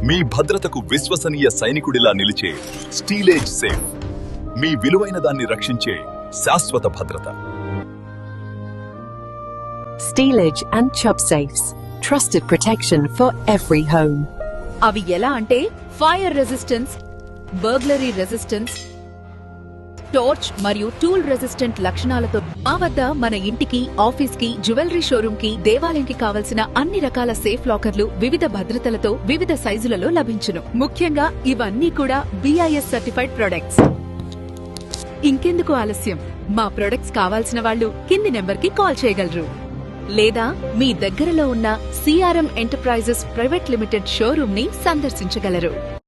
మీ భద్రతకు విశ్వసనీయ సైనికుడిలా నిలిచే స్టీలేజ్ సేఫ్, మీ విలువైన దాన్ని రక్షించే శాశ్వత భద్రత. Steelage and Chubb Safes, trusted protection for every home. అవి ఎలా అంటే fire resistance, burglary resistance, torch మరియు టూల్ రెసిస్టెంట్ లక్షణాలతో మా వద్ద మన ఇంటికి, ఆఫీస్ కి, జ్యువెలరీ షోరూమ్ కి, దేవాలయంకి కావలసిన అన్ని రకాల సేఫ్ లాకర్లు వివిధ భద్రతలతో వివిధ సైజులలో లభించును. ముఖ్యంగా ఇవన్నీ కూడా BIS సర్టిఫైడ్ ప్రొడక్ట్స్. ఇంకెందుకు ఆలస్యం? మా ప్రొడక్ట్స్ కావాల్సిన వాళ్ళు కింది నెంబర్ కి కాల్ చేయగలరు, లేదా మీ దగ్గరలో ఉన్న CRM enterprises private limited showroom ని సందర్శించగలరు.